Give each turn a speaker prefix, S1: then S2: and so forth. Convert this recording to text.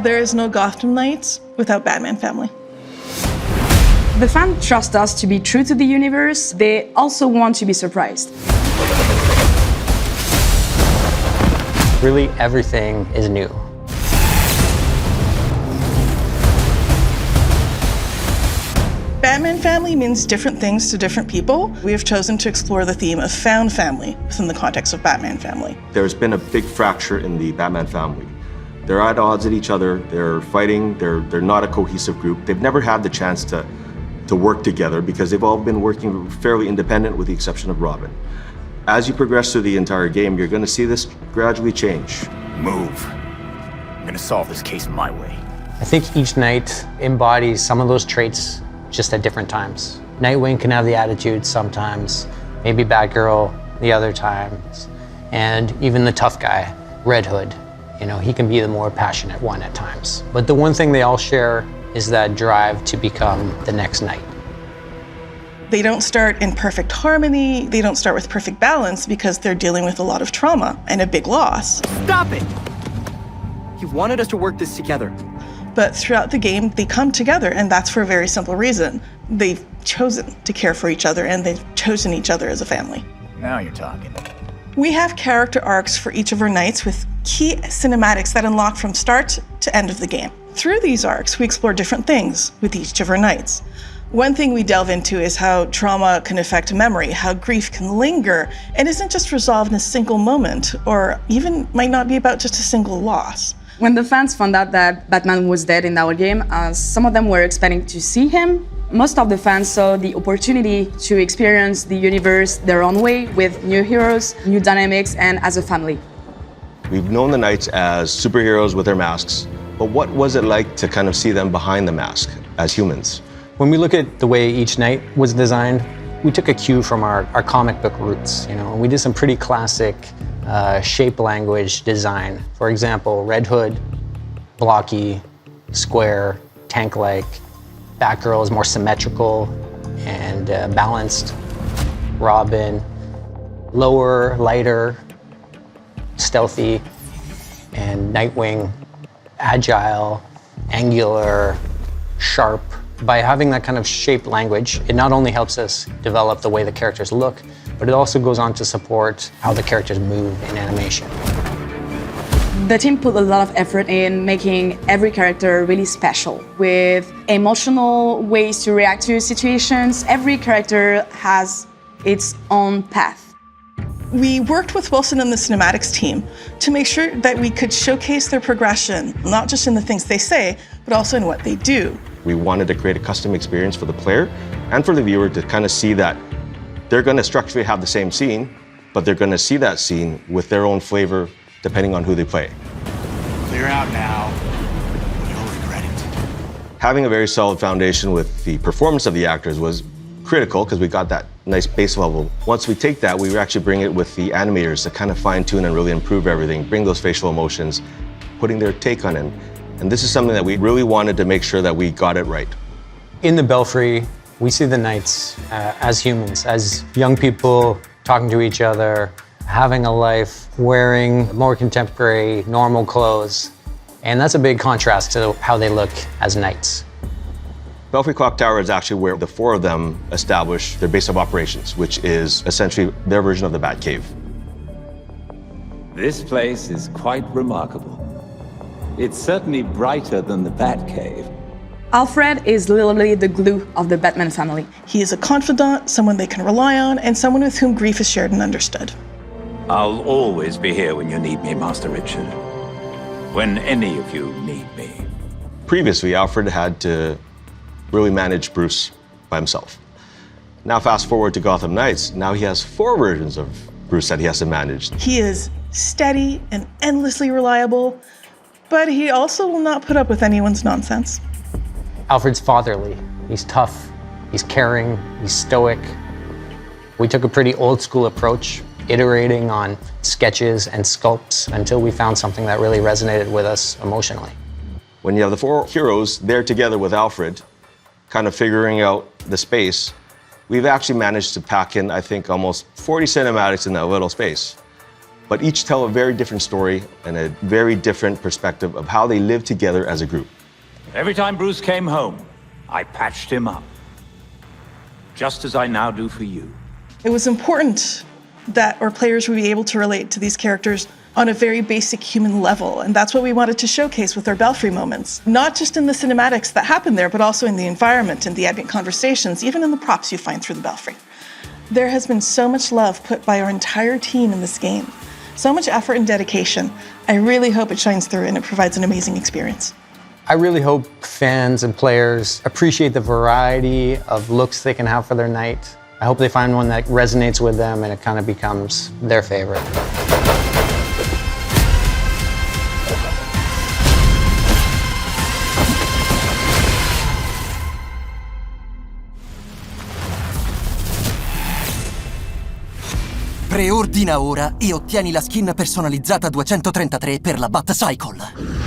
S1: There is no Gotham Knights without Batman family.
S2: The fans trust us to be true to the universe. They also want to be surprised.
S3: Really, everything is new.
S1: Batman family means different things to different people. We have chosen to explore the theme of found family within the context of Batman family.
S4: There's been a big fracture in the Batman family. They're at odds with each other, they're fighting, they're not a cohesive group. They've never had the chance to work together because they've all been working fairly independent with the exception of Robin. As you progress through the entire game, you're going to see this gradually change.
S5: Move. I'm going to solve this case my way.
S3: I think each knight embodies some of those traits just at different times. Nightwing can have the attitude sometimes, maybe Batgirl the other times, and even the tough guy, Red Hood. You know, he can be the more passionate one at times. But the one thing they all share is that drive to become the next knight.
S1: They don't start in perfect harmony, they don't start with perfect balance because they're dealing with a lot of trauma and a big loss.
S6: Stop it! You wanted us to work this together.
S1: But throughout the game, they come together, and that's for a very simple reason. They've chosen to care for each other, and they've chosen each other as a family.
S5: Now you're talking.
S1: We have character arcs for each of our knights with key cinematics that unlock from start to end of the game. Through these arcs, we explore different things with each of our knights. One thing we delve into is how trauma can affect memory, how grief can linger, and isn't just resolved in a single moment, or even might not be about just a single loss.
S2: When the fans found out that Batman was dead in our game, some of them were expecting to see him. Most of the fans saw the opportunity to experience the universe their own way with new heroes, new dynamics, and as a family.
S4: We've known the knights as superheroes with their masks, but what was it like to kind of see them behind the mask as humans?
S3: When we look at the way each knight was designed, we took a cue from our comic book roots. You know, we did some pretty classic shape language design. For example, Red Hood, blocky, square, tank-like. Batgirl is more symmetrical and balanced. Robin, lower, lighter, stealthy. And Nightwing, agile, angular, sharp. By having that kind of shape language, it not only helps us develop the way the characters look, but it also goes on to support how the characters move in animation.
S2: The team put a lot of effort in making every character really special, with emotional ways to react to situations. Every character has its own path.
S1: We worked with Wilson and the cinematics team to make sure that we could showcase their progression, not just in the things they say, but also in what they do.
S4: We wanted to create a custom experience for the player and for the viewer to kind of see that they're going to structurally have the same scene, but they're going to see that scene with their own flavor depending on who they play.
S5: Clear out now. You'll regret it.
S4: Having a very solid foundation with the performance of the actors was critical because we got that nice base level. Once we take that, we actually bring it with the animators to kind of fine-tune and really improve everything, bring those facial emotions, putting their take on it. And this is something that we really wanted to make sure that we got it right.
S3: In the Belfry, we see the knights as humans, as young people talking to each other, having a life, wearing more contemporary, normal clothes. And that's a big contrast to how they look as knights.
S4: Belfry Clock Tower is actually where the four of them establish their base of operations, which is essentially their version of the Batcave.
S7: This place is quite remarkable. It's certainly brighter than the Batcave.
S2: Alfred is literally the glue of the Batman family.
S1: He is a confidant, someone they can rely on, and someone with whom grief is shared and understood.
S7: I'll always be here when you need me, Master Richard. When any of you need me.
S4: Previously, Alfred had to really manage Bruce by himself. Now fast forward to Gotham Knights, now he has 4 versions of Bruce that he has to manage.
S1: He is steady and endlessly reliable, but he also will not put up with anyone's nonsense.
S3: Alfred's fatherly. He's tough, he's caring, he's stoic. We took a pretty old school approach, iterating on sketches and sculpts until we found something that really resonated with us emotionally.
S4: When you have the 4 heroes there together with Alfred, kind of figuring out the space, we've actually managed to pack in, I think, almost 40 cinematics in that little space. but each tell a very different story and a very different perspective of how they live together as a group.
S7: Every time Bruce came home, I patched him up. Just as I now do for you.
S1: It was important that our players would be able to relate to these characters on a very basic human level, and that's what we wanted to showcase with our Belfry moments. Not just in the cinematics that happen there, but also in the environment and the ambient conversations, even in the props you find through the Belfry. There has been so much love put by our entire team in this game, so much effort and dedication. I really hope it shines through and it provides an amazing experience.
S3: I really hope fans and players appreciate the variety of looks they can have for their night. I hope they find one that resonates with them and it kind of becomes their favorite.
S6: Preordina ora e ottieni la skin personalizzata 233 per la Bat-Cycle.